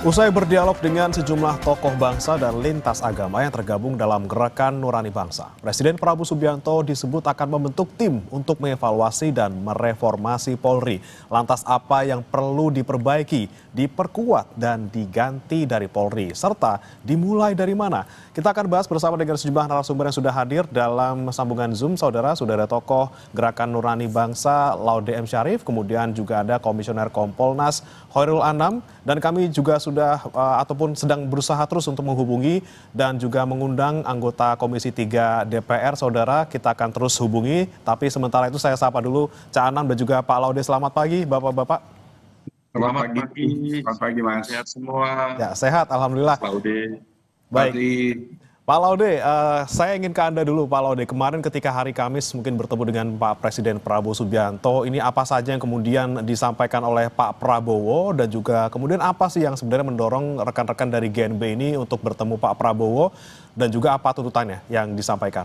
Usai berdialog dengan sejumlah tokoh bangsa dan lintas agama yang tergabung dalam Gerakan Nurani Bangsa, Presiden Prabowo Subianto disebut akan membentuk tim untuk mengevaluasi dan mereformasi Polri. Lantas apa yang perlu diperbaiki, diperkuat, dan diganti dari Polri, serta dimulai dari mana? Kita akan bahas bersama dengan sejumlah narasumber yang sudah hadir dalam sambungan Zoom, saudara. Sudah ada tokoh Gerakan Nurani Bangsa, Laude M. Syarif, kemudian juga ada Komisioner Kompolnas, Khairul Anam, dan kami juga sudah ataupun sedang berusaha terus untuk menghubungi dan juga mengundang anggota Komisi 3 DPR, saudara. Kita akan terus hubungi, tapi sementara itu saya sapa dulu Cak Anam dan juga Pak Laude. Selamat pagi, Bapak-Bapak. Selamat pagi. Selamat pagi, Mas. Sehat semua. Ya, sehat, Alhamdulillah. Pak Laude. Baik. Pagi. Pak Laude, saya ingin ke Anda dulu, Pak Laude. Kemarin ketika hari Kamis mungkin bertemu dengan Pak Presiden Prabowo Subianto, ini apa saja yang kemudian disampaikan oleh Pak Prabowo dan juga kemudian apa sih yang sebenarnya mendorong rekan-rekan dari GNB ini untuk bertemu Pak Prabowo dan juga apa tuntutannya yang disampaikan?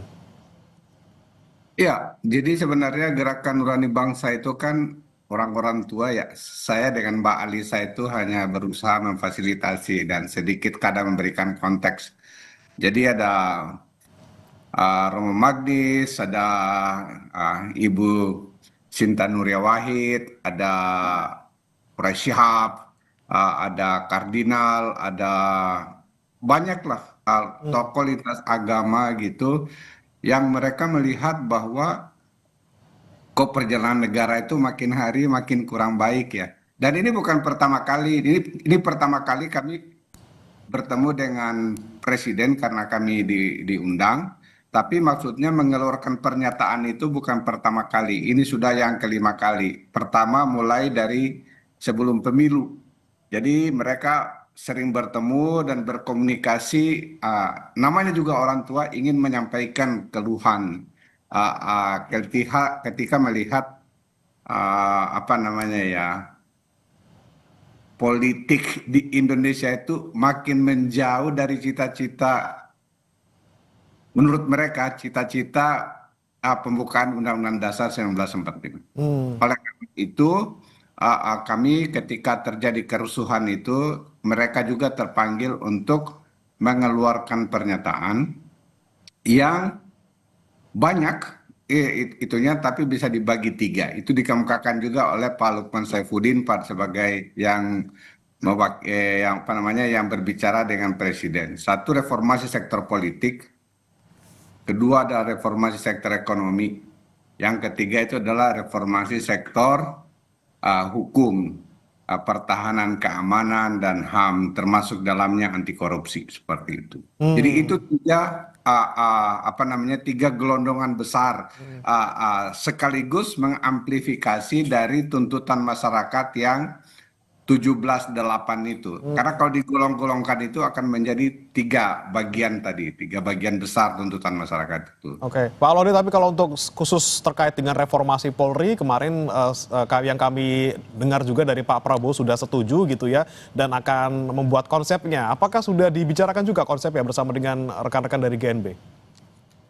Ya, jadi sebenarnya Gerakan Nurani Bangsa itu kan orang-orang tua ya. Saya dengan Mbak Alisa itu hanya berusaha memfasilitasi dan sedikit kadang memberikan konteks. Jadi ada Romo Magdis, ada Ibu Sinta Nuria Wahid, ada Quraish Shihab, ada kardinal, ada banyaklah tokoh lintas agama gitu yang mereka melihat bahwa kok perjalanan negara itu makin hari makin kurang baik ya. Dan ini bukan pertama kali, ini pertama kali kami bertemu dengan presiden karena kami diundang, tapi maksudnya mengeluarkan pernyataan itu bukan pertama kali, ini sudah yang kelima kali. Pertama mulai dari sebelum pemilu. Jadi mereka sering bertemu dan berkomunikasi, namanya juga orang tua ingin menyampaikan keluhan ketika melihat apa namanya ya, politik di Indonesia itu makin menjauh dari cita-cita, menurut mereka cita-cita pembukaan Undang-Undang Dasar 1945. Oleh karena itu kami ketika terjadi kerusuhan itu mereka juga terpanggil untuk mengeluarkan pernyataan yang banyak itunya tapi bisa dibagi tiga. Itu dikemukakan juga oleh Pak Lukman Saifuddin sebagai yang apa namanya yang berbicara dengan presiden. Satu, reformasi sektor politik, kedua adalah reformasi sektor ekonomi, yang ketiga itu adalah reformasi sektor hukum, pertahanan, keamanan, dan HAM, termasuk dalamnya anti korupsi, seperti itu. Jadi itu tiga apa namanya tiga gelondongan besar sekaligus mengamplifikasi dari tuntutan masyarakat yang 17-8 itu. Karena kalau digolong-golongkan itu akan menjadi tiga bagian tadi, tiga bagian besar tuntutan masyarakat itu. Oke, Pak Laude, tapi kalau untuk khusus terkait dengan reformasi Polri, kemarin yang kami dengar juga dari Pak Prabowo sudah setuju gitu ya, dan akan membuat konsepnya. Apakah sudah dibicarakan juga konsepnya bersama dengan rekan-rekan dari GNB?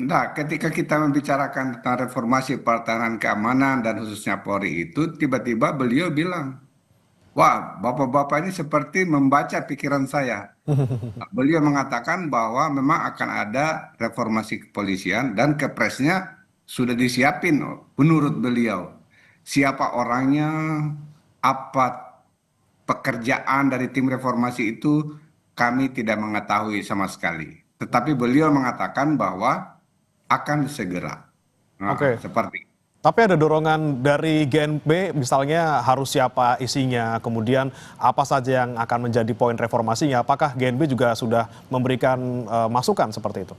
Nah, ketika kita membicarakan tentang reformasi pertahanan keamanan dan khususnya Polri itu, tiba-tiba beliau bilang, wah, bapak-bapak ini seperti membaca pikiran saya. Beliau mengatakan bahwa memang akan ada reformasi kepolisian dan kepresnya sudah disiapin menurut beliau. Siapa orangnya, apa pekerjaan dari tim reformasi itu kami tidak mengetahui sama sekali. Tetapi beliau mengatakan bahwa akan segera. Oke. Seperti Tapi ada dorongan dari GNB, misalnya harus siapa isinya, kemudian apa saja yang akan menjadi poin reformasinya. Apakah GNB juga sudah memberikan masukan seperti itu?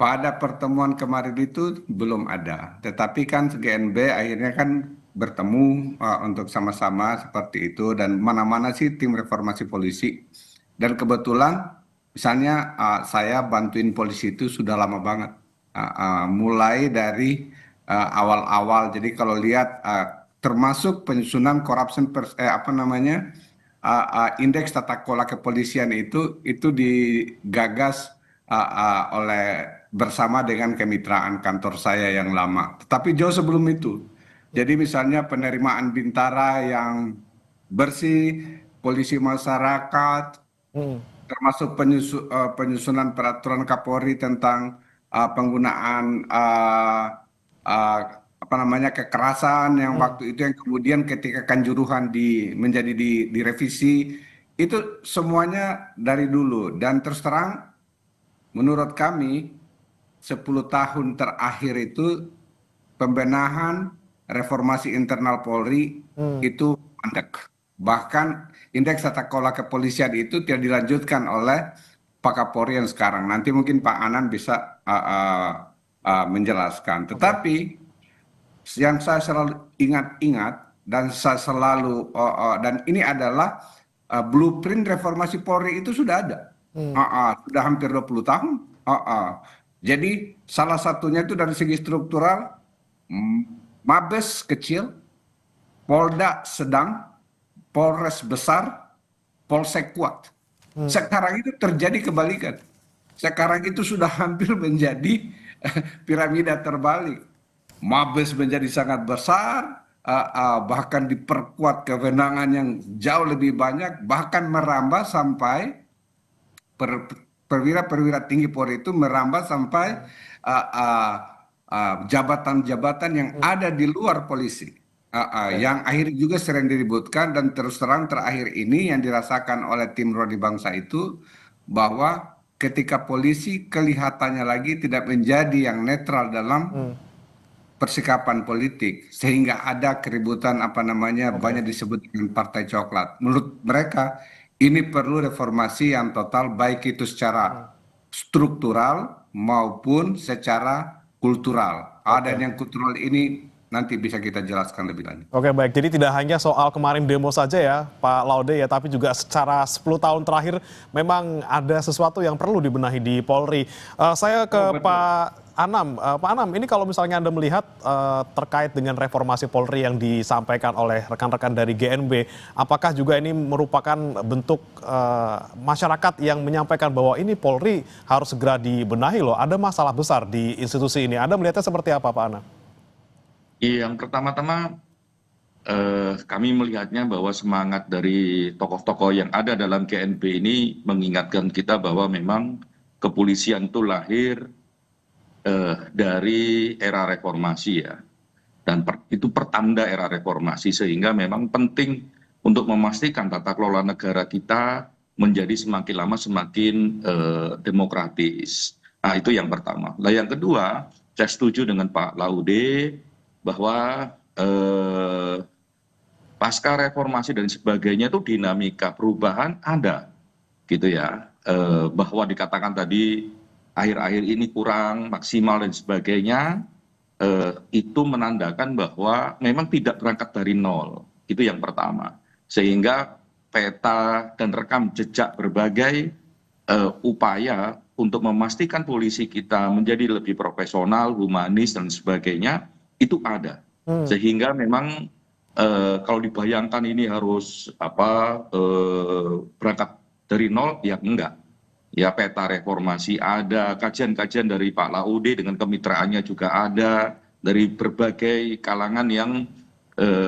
pada pertemuan kemarin itu belum ada, tetapi kan GNB akhirnya kan bertemu untuk sama-sama seperti itu, dan mana-mana sih tim reformasi polisi. Dan kebetulan misalnya saya bantuin polisi itu sudah lama banget, mulai dari awal-awal. Jadi kalau lihat termasuk penyusunan apa namanya indeks tata kelola kepolisian itu digagas oleh bersama dengan kemitraan kantor saya yang lama. Tetapi jauh sebelum itu. Jadi misalnya penerimaan Bintara yang bersih, polisi masyarakat, Hmm. termasuk penyusunan peraturan Kapolri tentang penggunaan uh, apa namanya kekerasan yang Hmm. waktu itu yang kemudian ketika Kanjuruhan menjadi direvisi itu semuanya dari dulu dan terus terang menurut kami 10 tahun terakhir itu pembenahan reformasi internal Polri Hmm. itu mandek. Bahkan indeks tata kelola kepolisian itu tidak dilanjutkan oleh Pak Kapolri yang sekarang. Nanti mungkin Pak Anan bisa menjelaskan. Oke. Tetapi yang saya selalu ingat-ingat dan saya selalu dan ini adalah blueprint reformasi Polri itu sudah ada. Hmm. Sudah hampir 20 tahun. Jadi salah satunya itu dari segi struktural, Mabes kecil, Polda sedang, Polres besar, Polsek kuat. Sekarang itu terjadi kebalikan. Sekarang itu sudah hampir menjadi piramida terbalik. Mabes menjadi sangat besar, bahkan diperkuat kewenangan yang jauh lebih banyak, bahkan merambah sampai perwira-perwira tinggi Polri itu merambah sampai jabatan-jabatan yang ada di luar polisi. Oke. Yang akhirnya juga sering diributkan dan terus terang terakhir ini yang dirasakan oleh tim Rodi Bangsa itu bahwa ketika polisi kelihatannya lagi tidak menjadi yang netral dalam Hmm. persikapan politik sehingga ada keributan apa namanya Oke. banyak disebut dengan partai coklat. Menurut mereka ini perlu reformasi yang total baik itu Hmm. secara struktural maupun secara kultural. Ada Oke. yang kultural ini nanti bisa kita jelaskan lebih lanjut. Oke, baik. Jadi tidak hanya soal kemarin demo saja ya, Pak Laude ya, tapi juga secara 10 tahun terakhir memang ada sesuatu yang perlu dibenahi di Polri. Saya Oh ke betul. Pak Anam. Pak Anam, ini kalau misalnya Anda melihat terkait dengan reformasi Polri yang disampaikan oleh rekan-rekan dari GNB, apakah juga ini merupakan bentuk masyarakat yang menyampaikan bahwa ini Polri harus segera dibenahi loh, ada masalah besar di institusi ini. Anda melihatnya seperti apa, Pak Anam? Yang pertama-tama kami melihatnya bahwa semangat dari tokoh-tokoh yang ada dalam GNB ini mengingatkan kita bahwa memang kepolisian itu lahir dari era reformasi ya, dan itu pertanda era reformasi sehingga memang penting untuk memastikan tata kelola negara kita menjadi semakin lama semakin demokratis. Nah itu yang pertama. Nah yang kedua, saya setuju dengan Pak Laude bahwa pasca reformasi dan sebagainya itu dinamika perubahan ada gitu ya, bahwa dikatakan tadi akhir-akhir ini kurang maksimal dan sebagainya, itu menandakan bahwa memang tidak berangkat dari nol, itu yang pertama, sehingga peta dan rekam jejak berbagai upaya untuk memastikan polisi kita menjadi lebih profesional, humanis dan sebagainya itu ada, Hmm. sehingga memang kalau dibayangkan ini harus berangkat dari nol, ya enggak. Ya peta reformasi ada, kajian-kajian dari Pak Laude dengan kemitraannya juga ada, dari berbagai kalangan yang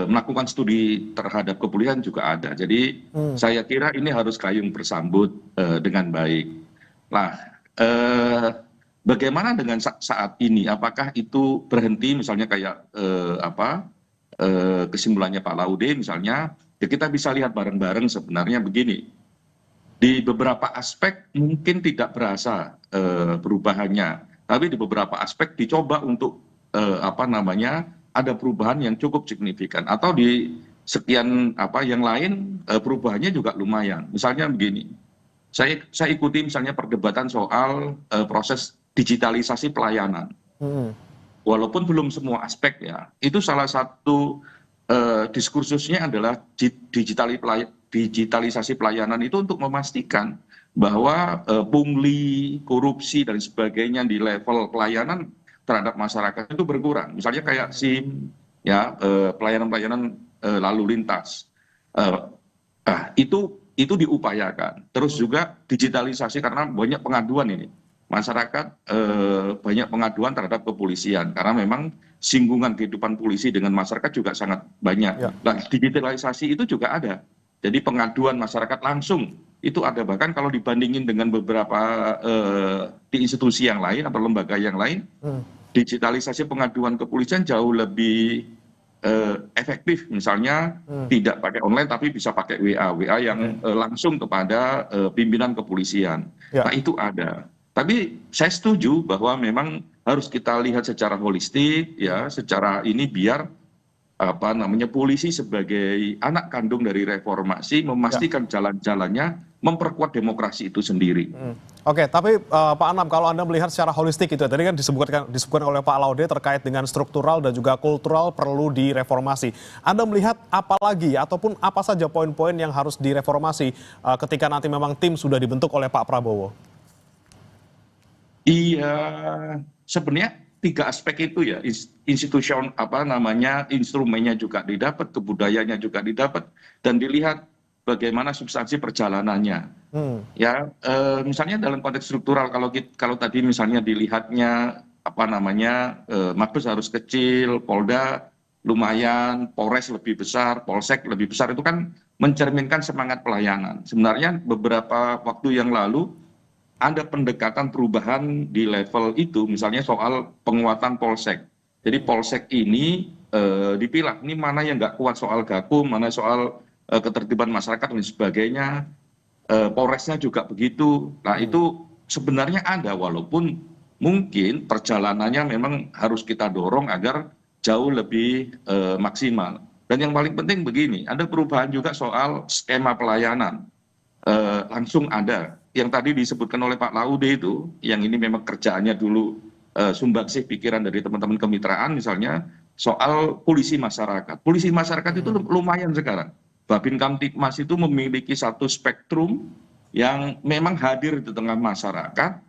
melakukan studi terhadap kepolisian juga ada. Jadi Hmm. saya kira ini harus gayung bersambut dengan baik. Nah, bagaimana dengan saat ini? Apakah itu berhenti misalnya kayak kesimpulannya Pak Laude misalnya, ya kita bisa lihat bareng-bareng sebenarnya begini. Di beberapa aspek mungkin tidak berasa perubahannya, tapi di beberapa aspek dicoba untuk ada perubahan yang cukup signifikan, atau di sekian yang lain perubahannya juga lumayan. Misalnya begini, saya ikuti misalnya perdebatan soal proses digitalisasi pelayanan. Hmm. Walaupun belum semua aspek ya, itu salah satu diskursusnya adalah digitalisasi pelayanan itu untuk memastikan bahwa pungli, korupsi dan sebagainya di level pelayanan terhadap masyarakat itu berkurang. Misalnya kayak SIM, ya pelayanan-pelayanan lalu lintas, itu diupayakan. Terus juga digitalisasi karena banyak pengaduan ini. Masyarakat banyak pengaduan terhadap kepolisian karena memang singgungan kehidupan polisi dengan masyarakat juga sangat banyak. Ya. Nah, digitalisasi itu juga ada. Jadi pengaduan masyarakat langsung itu ada, bahkan kalau dibandingin dengan beberapa di institusi yang lain atau lembaga yang lain, digitalisasi pengaduan kepolisian jauh lebih efektif. Misalnya tidak pakai online tapi bisa pakai WA yang langsung kepada pimpinan kepolisian. Ya. Nah itu ada. Tapi saya setuju bahwa memang harus kita lihat secara holistik ya, secara ini biar polisi sebagai anak kandung dari reformasi memastikan jalan-jalannya memperkuat demokrasi itu sendiri. Oke, tapi Pak Anam, kalau Anda melihat secara holistik itu, tadi kan disebutkan oleh Pak Laude terkait dengan struktural dan juga kultural perlu direformasi. Anda melihat apa lagi ataupun apa saja poin-poin yang harus direformasi ketika nanti memang tim sudah dibentuk oleh Pak Prabowo? Iya, sebenarnya 3 aspek itu ya, instrumennya juga didapat, kebudayaannya juga didapat, dan dilihat bagaimana substansi perjalanannya. Ya, misalnya dalam konteks struktural, kalau tadi misalnya dilihatnya Mabes harus kecil, Polda lumayan, Polres lebih besar, Polsek lebih besar, itu kan mencerminkan semangat pelayanan. Sebenarnya beberapa waktu yang lalu ada pendekatan perubahan di level itu, misalnya soal penguatan Polsek. Jadi Polsek ini dipilah, ini mana yang nggak kuat soal gakum, mana soal ketertiban masyarakat dan sebagainya. Polresnya juga begitu. Nah itu sebenarnya ada, walaupun mungkin perjalanannya memang harus kita dorong agar jauh lebih maksimal. Dan yang paling penting begini, ada perubahan juga soal skema pelayanan. Langsung ada yang tadi disebutkan oleh Pak Laude itu, yang ini memang kerjaannya dulu sumbangsih pikiran dari teman-teman kemitraan, misalnya soal polisi masyarakat. Polisi masyarakat itu lumayan sekarang. Babin Kamtibmas itu memiliki satu spektrum yang memang hadir di tengah masyarakat,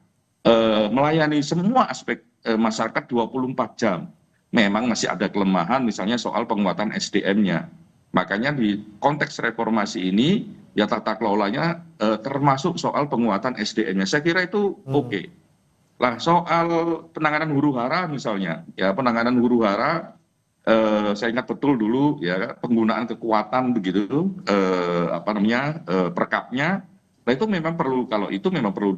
melayani semua aspek masyarakat 24 jam. Memang masih ada kelemahan, misalnya soal penguatan SDM-nya. Makanya di konteks reformasi ini, ya tata kelolanya termasuk soal penguatan SDM-nya. Saya kira itu oke. Lah soal penanganan huru-hara misalnya, ya penanganan huru-hara, saya ingat betul dulu ya penggunaan kekuatan begitu, perkapnya. Nah itu memang perlu, kalau itu memang perlu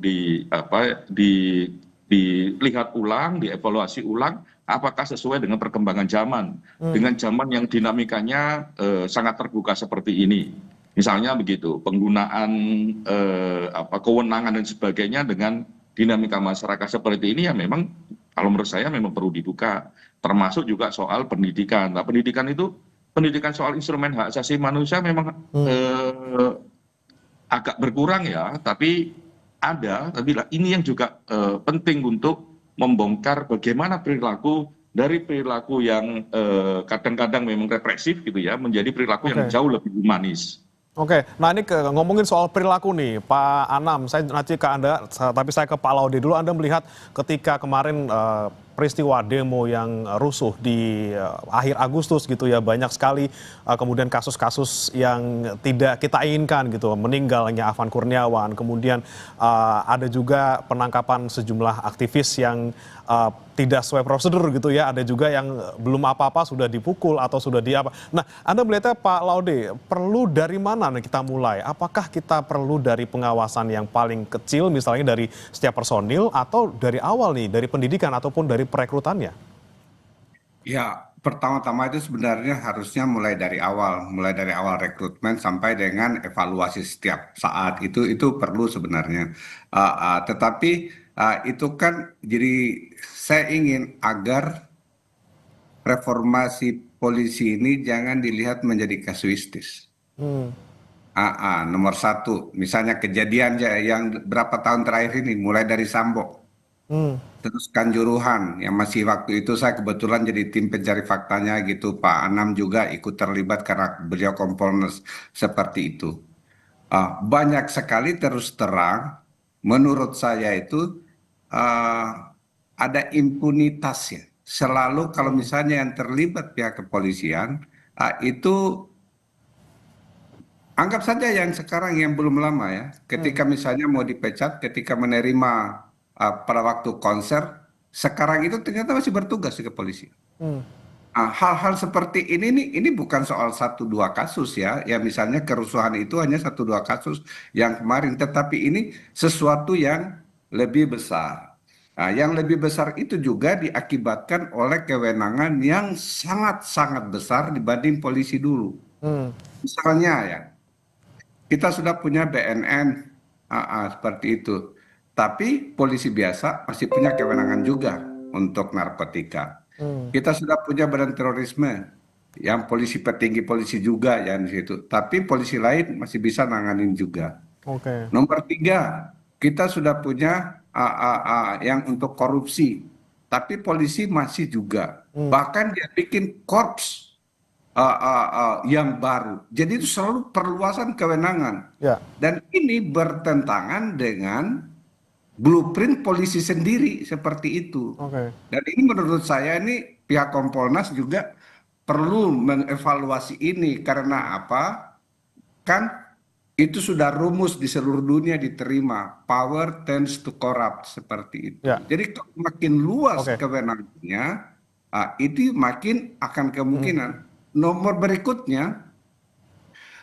dilihat ulang, dievaluasi ulang, apakah sesuai dengan perkembangan zaman, dengan zaman yang dinamikanya sangat terbuka seperti ini. Misalnya begitu, penggunaan kewenangan dan sebagainya dengan dinamika masyarakat seperti ini, ya memang kalau menurut saya memang perlu dibuka. Termasuk juga soal pendidikan. Nah pendidikan itu, pendidikan soal instrumen hak asasi manusia memang agak berkurang ya, tapi ada, tapi ini yang juga penting untuk membongkar bagaimana perilaku dari perilaku yang kadang-kadang memang represif gitu ya, menjadi perilaku yang jauh lebih humanis. Oke, nah ini ngomongin soal perilaku nih, Pak Anam, saya nanti ke Anda, tapi saya ke Pak Laude dulu. Anda melihat ketika kemarin peristiwa demo yang rusuh di akhir Agustus gitu ya, banyak sekali kemudian kasus-kasus yang tidak kita inginkan gitu, meninggalnya Afan Kurniawan, kemudian ada juga penangkapan sejumlah aktivis yang tidak sesuai prosedur gitu ya, ada juga yang belum apa-apa sudah dipukul atau sudah apa. Nah, Anda melihatnya Pak Laude, perlu dari mana nih kita mulai? Apakah kita perlu dari pengawasan yang paling kecil misalnya dari setiap personil, atau dari awal nih, dari pendidikan ataupun dari perekrutannya? Ya, pertama-tama itu sebenarnya harusnya mulai dari awal rekrutmen sampai dengan evaluasi setiap saat itu perlu sebenarnya. Tetapi itu kan jadi saya ingin agar reformasi polisi ini jangan dilihat menjadi kasuistis. Nomor satu, misalnya kejadian yang berapa tahun terakhir ini, mulai dari Sambo, terus Kanjuruhan, yang masih waktu itu saya kebetulan jadi tim pencari faktanya gitu, Pak Anam juga ikut terlibat karena beliau Kompolnas seperti itu. Banyak sekali terus terang, menurut saya itu ada impunitas ya. Selalu kalau misalnya yang terlibat pihak kepolisian itu, anggap saja yang sekarang yang belum lama ya, ketika misalnya mau dipecat, ketika menerima pada waktu konser, sekarang itu ternyata masih bertugas di kepolisian. hal-hal seperti ini nih, ini bukan soal satu dua kasus ya. Ya misalnya kerusuhan itu hanya satu dua kasus yang kemarin, tetapi ini sesuatu yang lebih besar. Nah, yang lebih besar itu juga diakibatkan oleh kewenangan yang sangat-sangat besar dibanding polisi dulu. Hmm, Misalnya ya, kita sudah punya BNN, seperti itu. Tapi polisi biasa masih punya kewenangan juga untuk narkotika. hmm, Kita sudah punya badan terorisme, yang polisi petinggi polisi juga ya di situ. Tapi polisi lain masih bisa nanganin juga. oke, Nomor tiga, kita sudah punya yang untuk korupsi. Tapi polisi masih juga. hmm, Bahkan dia bikin korps yang baru. Jadi itu selalu perluasan kewenangan. ya, Dan ini bertentangan dengan blueprint polisi sendiri seperti itu. oke, Dan ini menurut saya ini pihak Kompolnas juga perlu mengevaluasi ini karena apa? Kan itu sudah rumus di seluruh dunia diterima. Power tends to corrupt seperti itu. ya, Jadi kalau makin luas oke, kewenangannya, itu makin akan hmm, kemungkinan. Nomor berikutnya,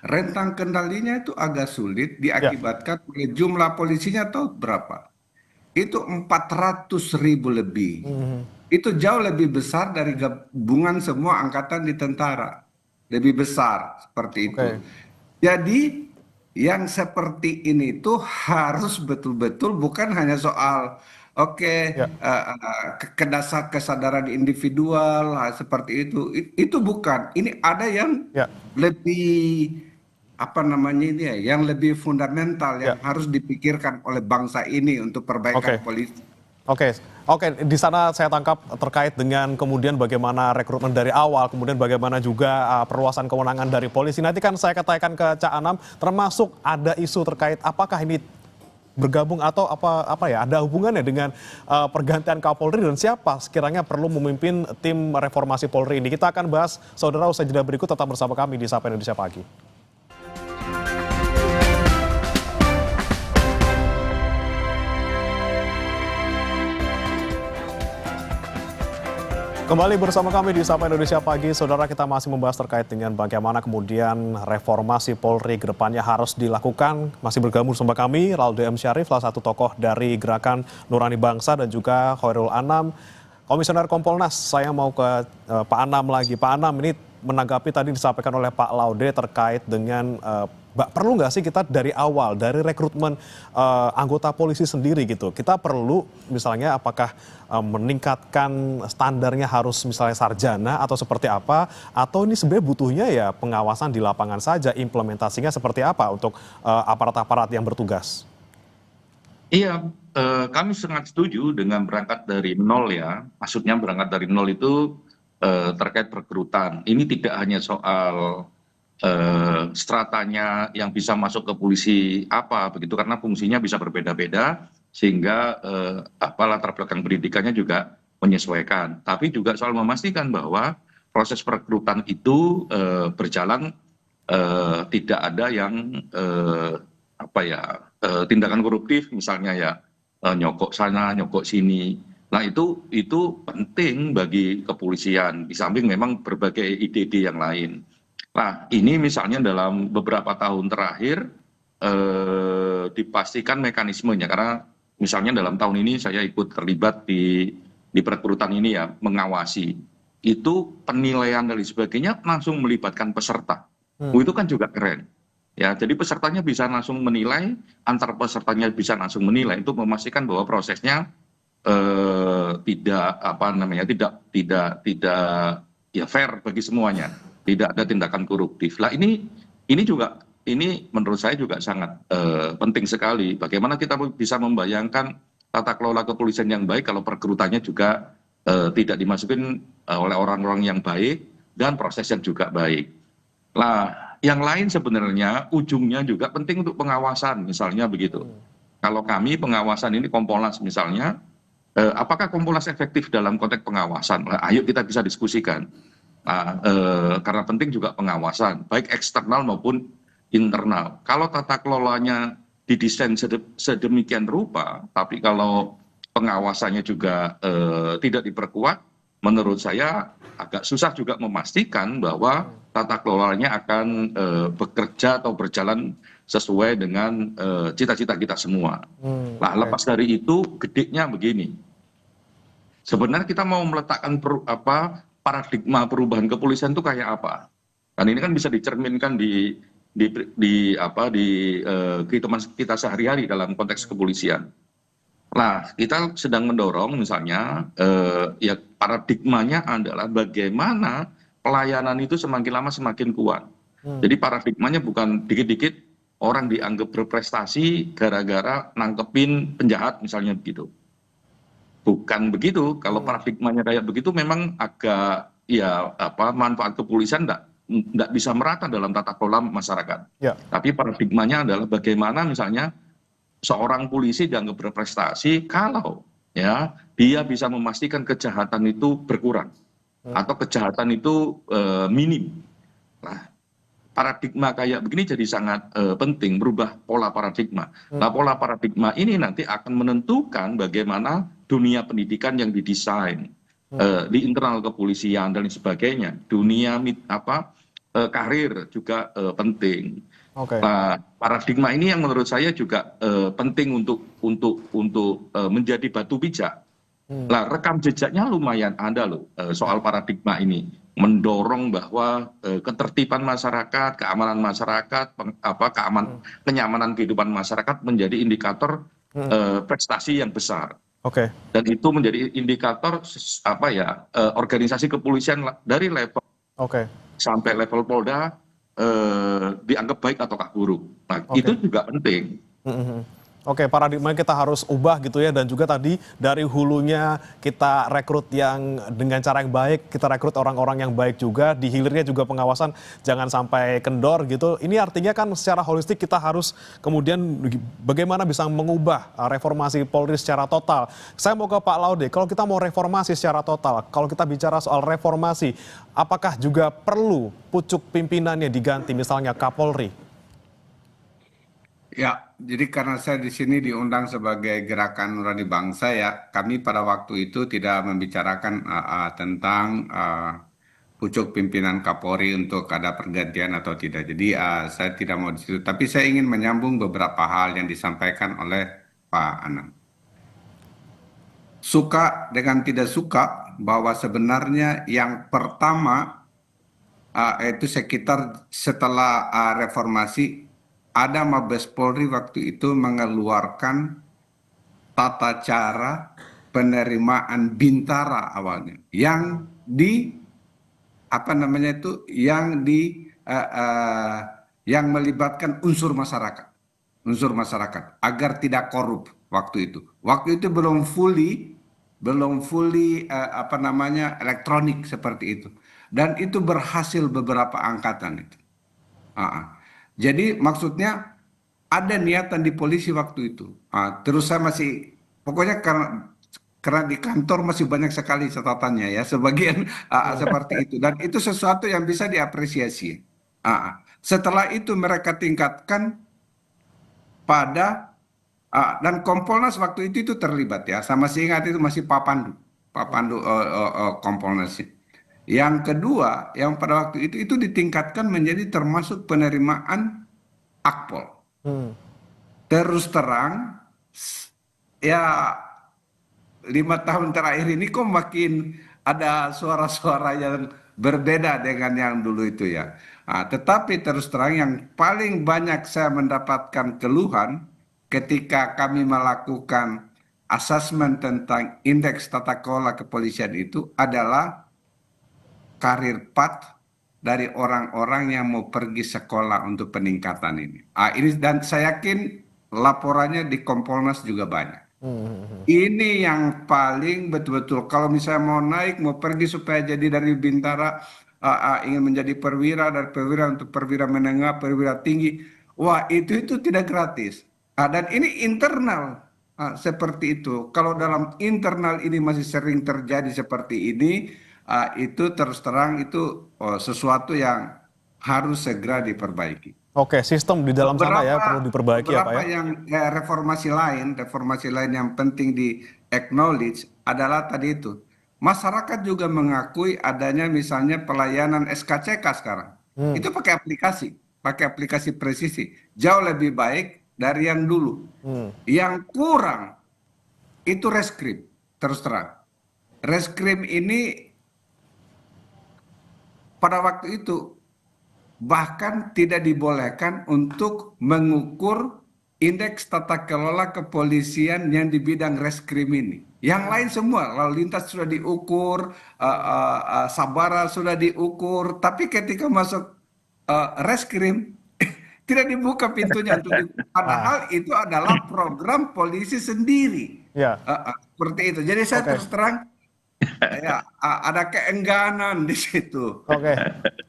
rentang kendalinya itu agak sulit ya, diakibatkan oleh jumlah polisinya tahu berapa? Itu 400.000 lebih. hmm, Itu jauh lebih besar dari gabungan semua angkatan di tentara. Lebih besar seperti itu. oke, Jadi yang seperti ini tuh harus betul-betul bukan hanya soal oke, ya, kesadaran individual seperti itu. Itu bukan. Ini ada yang ya, lebih apa namanya ini ya, yang lebih fundamental ya, yang harus dipikirkan oleh bangsa ini untuk perbaikan oke. polisi. Oke, oke. Di sana saya tangkap terkait dengan kemudian bagaimana rekrutmen dari awal, kemudian bagaimana juga perluasan kewenangan dari polisi. Nanti kan saya katakan ke Cak Anam, termasuk ada isu terkait apakah ini bergabung atau apa ya, ada hubungannya dengan pergantian Kapolri dan siapa sekiranya perlu memimpin tim reformasi Polri ini. Kita akan bahas, saudara, usai jeda berikut, tetap bersama kami di Sapa Indonesia Pagi. Kembali bersama kami di Sapa Indonesia Pagi, saudara, kita masih membahas terkait dengan bagaimana kemudian reformasi Polri ke depannya harus dilakukan. Masih bergabung bersama kami, Laude M. Syarif, salah satu tokoh dari Gerakan Nurani Bangsa, dan juga Khairul Anam, Komisioner Kompolnas. Saya mau ke Pak Anam lagi. Pak Anam, ini menanggapi tadi disampaikan oleh Pak Laude terkait dengan perlu nggak sih kita dari awal, dari rekrutmen anggota polisi sendiri gitu, kita perlu misalnya apakah meningkatkan standarnya harus misalnya sarjana atau seperti apa, atau ini sebenarnya butuhnya ya pengawasan di lapangan saja, implementasinya seperti apa untuk aparat-aparat yang bertugas? Iya, kami sangat setuju dengan berangkat dari nol ya. Maksudnya berangkat dari nol itu terkait perekrutan. Ini tidak hanya soal stratanya yang bisa masuk ke polisi apa begitu, karena fungsinya bisa berbeda-beda sehingga latar belakang pendidikannya juga menyesuaikan. Tapi juga soal memastikan bahwa proses perekrutan itu berjalan, tidak ada yang tindakan koruptif misalnya ya, nyokok sana nyokok sini. Nah itu penting bagi kepolisian, di samping memang berbagai ide-ide yang lain. Nah ini misalnya dalam beberapa tahun terakhir dipastikan mekanismenya, karena misalnya dalam tahun ini saya ikut terlibat di perekrutan ini ya, mengawasi. Itu penilaian dan sebagainya langsung melibatkan peserta. Itu kan juga keren. Ya, jadi pesertanya bisa langsung menilai, antar pesertanya bisa langsung menilai, untuk memastikan bahwa prosesnya tidak ya fair bagi semuanya, tidak ada tindakan koruptif. Lah ini menurut saya juga sangat penting sekali. Bagaimana kita bisa membayangkan tata kelola kepolisian yang baik kalau perekrutannya juga tidak dimasukin oleh orang-orang yang baik dan prosesnya juga baik. Lah yang lain sebenarnya ujungnya juga penting untuk pengawasan, misalnya begitu. Kalau kami pengawasan ini Kompolnas misalnya, apakah Kompolnas efektif dalam konteks pengawasan? Nah, ayo kita bisa diskusikan. Nah, karena penting juga pengawasan, baik eksternal maupun internal. Kalau tata kelolanya didesain sedemikian rupa, tapi kalau pengawasannya juga tidak diperkuat, menurut saya agak susah juga memastikan bahwa tata kelolanya akan bekerja atau berjalan sesuai dengan cita-cita kita semua. Nah, lepas dari itu, gedenya begini. Sebenarnya kita mau meletakkan paradigma perubahan kepolisian itu kayak apa? Dan ini kan bisa dicerminkan di kehidupan kita sehari-hari dalam konteks kepolisian. Nah, kita sedang mendorong misalnya ya paradigmanya adalah bagaimana pelayanan itu semakin lama semakin kuat. Jadi paradigmanya bukan dikit-dikit orang dianggap berprestasi gara-gara nangkepin penjahat misalnya begitu. Bukan begitu. Kalau paradigmanya kayak begitu memang agak manfaat kepolisian enggak bisa merata dalam tata kelola masyarakat. Ya. Tapi paradigmanya adalah bagaimana misalnya seorang polisi dianggap berprestasi kalau ya dia bisa memastikan kejahatan itu berkurang atau kejahatan itu minim. Nah, paradigma kayak begini jadi sangat penting, berubah pola paradigma. Nah, pola paradigma ini nanti akan menentukan bagaimana dunia pendidikan yang didesain di internal kepolisian dan sebagainya. Dunia karir juga penting. Nah, paradigma ini yang menurut saya juga penting untuk menjadi batu pijak. Nah, rekam jejaknya lumayan ada loh soal paradigma ini, mendorong bahwa ketertiban masyarakat, keamanan masyarakat, kenyamanan kehidupan masyarakat menjadi indikator prestasi yang besar. Dan itu menjadi indikator organisasi kepolisian dari level sampai level Polda dianggap baik ataukah buruk. Nah, itu juga penting. Paradigma kita harus ubah gitu ya, dan juga tadi dari hulunya kita rekrut yang dengan cara yang baik, kita rekrut orang-orang yang baik juga, di hilirnya juga pengawasan jangan sampai kendor gitu. Ini artinya kan secara holistik kita harus kemudian bagaimana bisa mengubah reformasi Polri secara total. Saya mau ke Pak Laude, kalau kita mau reformasi secara total, kalau kita bicara soal reformasi, apakah juga perlu pucuk pimpinannya diganti misalnya Kapolri? Ya, jadi karena saya di sini diundang sebagai Gerakan Nurani Bangsa ya, kami pada waktu itu tidak membicarakan tentang pucuk pimpinan Kapolri untuk ada pergantian atau tidak. Jadi saya tidak mau di situ, tapi saya ingin menyambung beberapa hal yang disampaikan oleh Pak Anam. Suka dengan tidak suka bahwa sebenarnya yang pertama itu sekitar setelah reformasi, ada Mabes Polri waktu itu mengeluarkan tata cara penerimaan bintara awalnya yang yang melibatkan unsur masyarakat agar tidak korup waktu itu. Waktu itu belum fully elektronik seperti itu, dan itu berhasil beberapa angkatan itu. Jadi maksudnya ada niatan di polisi waktu itu. Terus saya pokoknya karena di kantor masih banyak sekali catatannya ya, sebagian seperti itu. Dan itu sesuatu yang bisa diapresiasi. Setelah itu mereka tingkatkan pada, dan Kompolnas waktu itu terlibat ya. Saya masih ingat itu masih Pak Pandu Kompolnas. Yang kedua, yang pada waktu itu ditingkatkan menjadi termasuk penerimaan Akpol. Terus terang, ya 5 tahun terakhir ini kok makin ada suara-suara yang berbeda dengan yang dulu itu ya. Tetapi terus terang yang paling banyak saya mendapatkan keluhan ketika kami melakukan asesmen tentang indeks tata kelola kepolisian itu adalah karir path dari orang-orang yang mau pergi sekolah untuk peningkatan ini. Dan saya yakin laporannya di Kompolnas juga banyak. Ini yang paling betul-betul kalau misalnya mau naik, mau pergi supaya jadi dari bintara ingin menjadi perwira, dari perwira untuk perwira menengah, perwira tinggi. Wah, itu tidak gratis. Dan ini internal seperti itu. Kalau dalam internal ini masih sering terjadi seperti ini, itu terus terang itu sesuatu yang harus segera diperbaiki. Sistem di dalam sana ya perlu diperbaiki ya Pak ya. Yang reformasi lain yang penting di acknowledge adalah tadi itu masyarakat juga mengakui adanya misalnya pelayanan SKCK sekarang. Itu pakai aplikasi presisi. Jauh lebih baik dari yang dulu. Yang kurang itu reskrim, terus terang. Reskrim ini pada waktu itu bahkan tidak dibolehkan untuk mengukur indeks tata kelola kepolisian yang di bidang reskrim ini. Yang lain semua, lalu lintas sudah diukur, sabara sudah diukur, tapi ketika masuk reskrim tidak dibuka pintunya untuk padahal itu adalah program polisi sendiri. Ya. Seperti itu. Jadi saya terus terang ya ada keengganan di situ. Oke.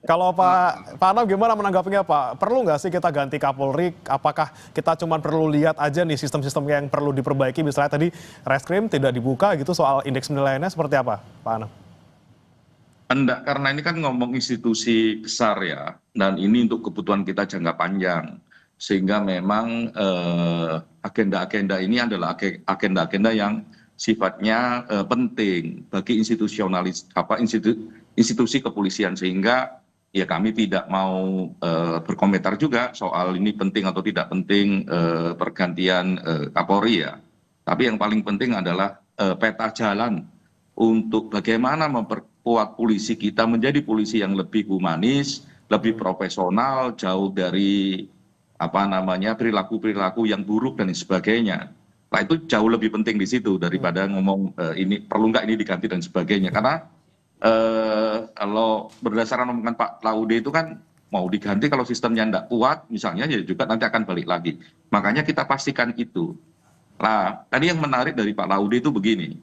Kalau Pak Anam gimana menanggapinya Pak? Perlu nggak sih kita ganti Kapolri? Apakah kita cuma perlu lihat aja nih sistem-sistem yang perlu diperbaiki? Misalnya tadi reskrim tidak dibuka gitu, soal indeks penilaiannya seperti apa Pak Anam? Enggak, karena ini kan ngomong institusi besar ya, dan ini untuk kebutuhan kita jangka panjang. Sehingga memang agenda-agenda ini adalah agenda-agenda yang sifatnya penting bagi institusi kepolisian, sehingga ya kami tidak mau berkomentar juga soal ini penting atau tidak penting pergantian Kapolri ya. Tapi yang paling penting adalah peta jalan untuk bagaimana memperkuat polisi kita menjadi polisi yang lebih humanis, lebih profesional, jauh dari perilaku-perilaku yang buruk dan sebagainya. Nah itu jauh lebih penting di situ daripada ngomong ini perlu nggak ini diganti dan sebagainya. Karena kalau berdasarkan omongan Pak Laude itu kan mau diganti kalau sistemnya nggak kuat misalnya ya juga nanti akan balik lagi. Makanya kita pastikan itu. Nah tadi yang menarik dari Pak Laude itu begini,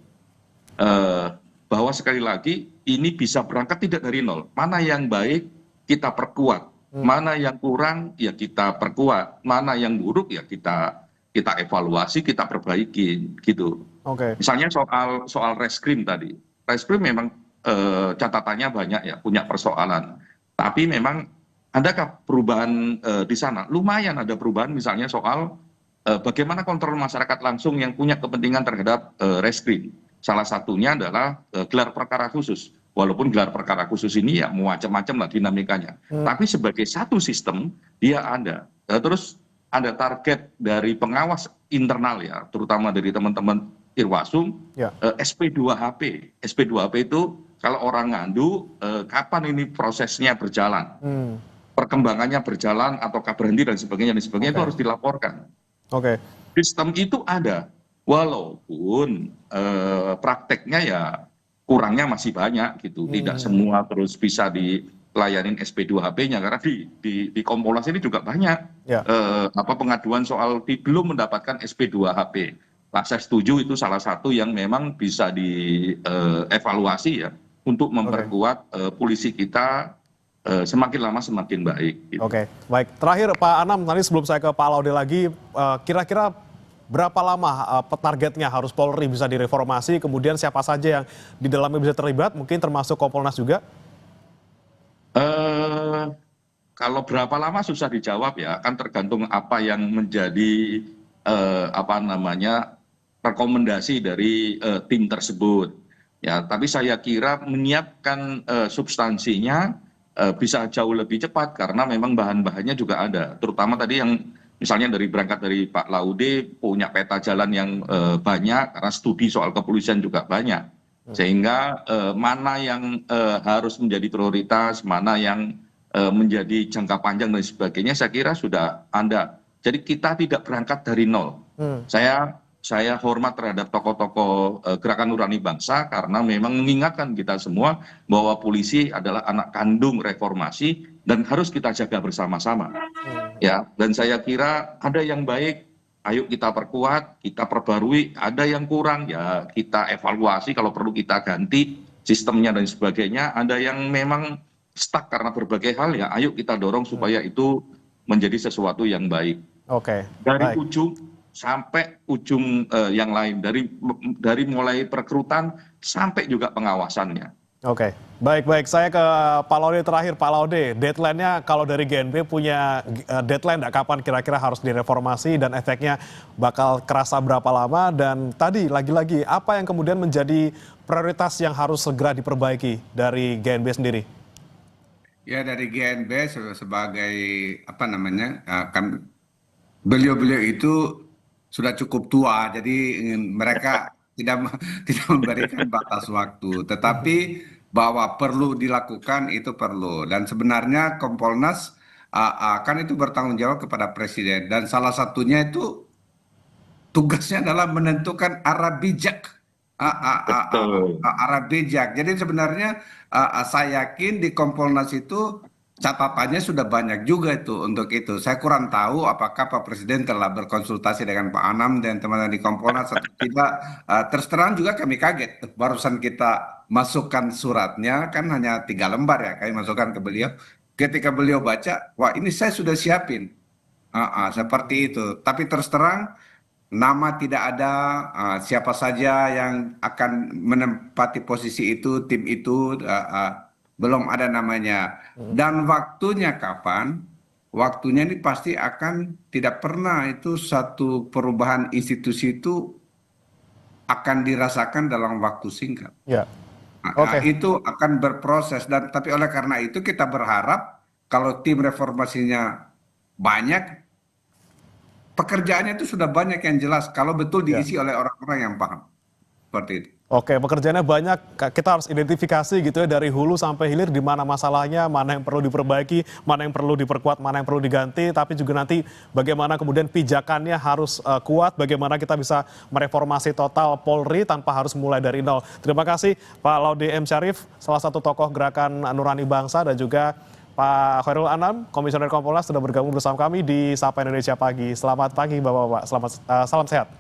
bahwa sekali lagi ini bisa berangkat tidak dari nol. Mana yang baik kita perkuat, mana yang kurang ya kita perkuat, mana yang buruk ya kita evaluasi, kita perbaiki gitu. Misalnya soal reskrim tadi, reskrim memang catatannya banyak ya, punya persoalan. Tapi memang adakah perubahan di sana? Lumayan ada perubahan, misalnya soal bagaimana kontrol masyarakat langsung yang punya kepentingan terhadap reskrim. Salah satunya adalah gelar perkara khusus. Walaupun gelar perkara khusus ini ya macam-macam lah dinamikanya. Tapi sebagai satu sistem dia ada. Terus ada target dari pengawas internal ya, terutama dari teman-teman Irwasum, SP2HP. SP2HP itu kalau orang ngandu, kapan ini prosesnya berjalan, perkembangannya berjalan ataukah berhenti dan sebagainya itu harus dilaporkan. Sistem itu ada, walaupun prakteknya ya kurangnya masih banyak gitu, tidak semua terus bisa dilayanin SP2HP-nya karena di Kompolnas ini juga banyak pengaduan soal belum mendapatkan SP2HP. Nah, saya setuju itu salah satu yang memang bisa dievaluasi ya untuk memperkuat polisi kita semakin lama semakin baik. Gitu. Baik. Terakhir Pak Anam, nanti sebelum saya ke Pak Laude lagi, kira-kira berapa lama targetnya harus Polri bisa direformasi, kemudian siapa saja yang di dalamnya bisa terlibat, mungkin termasuk Kompolnas juga? Kalau berapa lama susah dijawab ya, kan tergantung apa yang menjadi rekomendasi dari tim tersebut. Ya, tapi saya kira menyiapkan substansinya bisa jauh lebih cepat karena memang bahan-bahannya juga ada. Terutama tadi yang misalnya berangkat dari Pak Laude punya peta jalan yang banyak karena studi soal kepolisian juga banyak. Sehingga mana yang harus menjadi prioritas, mana yang menjadi jangka panjang dan sebagainya saya kira sudah ada. Jadi kita tidak berangkat dari nol. Saya hormat terhadap tokoh-tokoh Gerakan Nurani Bangsa karena memang mengingatkan kita semua bahwa polisi adalah anak kandung reformasi dan harus kita jaga bersama-sama. Ya, dan saya kira ada yang baik, ayo kita perkuat, kita perbarui, ada yang kurang ya kita evaluasi, kalau perlu kita ganti sistemnya dan sebagainya. Ada yang memang stuck karena berbagai hal ya ayo kita dorong supaya itu menjadi sesuatu yang baik. Dari ujung sampai ujung yang lain, dari mulai perekrutan sampai juga pengawasannya. Oke, baik. Saya ke Pak Laude terakhir. Pak Laude, deadline-nya kalau dari GNB punya deadline nggak kapan kira-kira harus direformasi dan efeknya bakal kerasa berapa lama? Dan tadi lagi-lagi apa yang kemudian menjadi prioritas yang harus segera diperbaiki dari GNB sendiri? Ya dari GNB sebagai apa namanya, kan beliau-beliau itu sudah cukup tua, jadi mereka tidak memberikan batas waktu. Tetapi bahwa perlu dilakukan itu perlu. Dan sebenarnya Kompolnas kan itu bertanggung jawab kepada Presiden. Dan salah satunya itu tugasnya adalah menentukan arah bijak. Betul. Arah bijak. Jadi sebenarnya saya yakin di Kompolnas itu catatannya sudah banyak juga itu untuk itu. Saya kurang tahu apakah Pak Presiden telah berkonsultasi dengan Pak Anam dan teman-teman di Kompolnas atau tidak. Terus terang juga kami kaget. Barusan kita masukkan suratnya kan hanya 3 lembar ya kami masukkan ke beliau. Ketika beliau baca, wah ini saya sudah siapin. Seperti itu. Tapi terus terang nama tidak ada, siapa saja yang akan menempati posisi itu, tim itu belum ada namanya. Dan waktunya kapan? Waktunya ini pasti akan tidak pernah itu satu perubahan institusi itu akan dirasakan dalam waktu singkat. Ya, oke. Itu akan berproses dan tapi oleh karena itu kita berharap kalau tim reformasinya banyak, pekerjaannya itu sudah banyak yang jelas kalau betul Ya. diisi oleh orang-orang yang paham. Seperti itu. Oke, pekerjaannya banyak. Kita harus identifikasi gitu ya dari hulu sampai hilir di mana masalahnya, mana yang perlu diperbaiki, mana yang perlu diperkuat, mana yang perlu diganti. Tapi juga nanti bagaimana kemudian pijakannya harus kuat, bagaimana kita bisa mereformasi total Polri tanpa harus mulai dari nol. Terima kasih Pak Laude M. Syarif, salah satu tokoh Gerakan Nurani Bangsa, dan juga Pak Khairul Anam, Komisioner Kompolnas, sudah bergabung bersama kami di Sapa Indonesia Pagi. Selamat pagi Bapak-Bapak, salam sehat.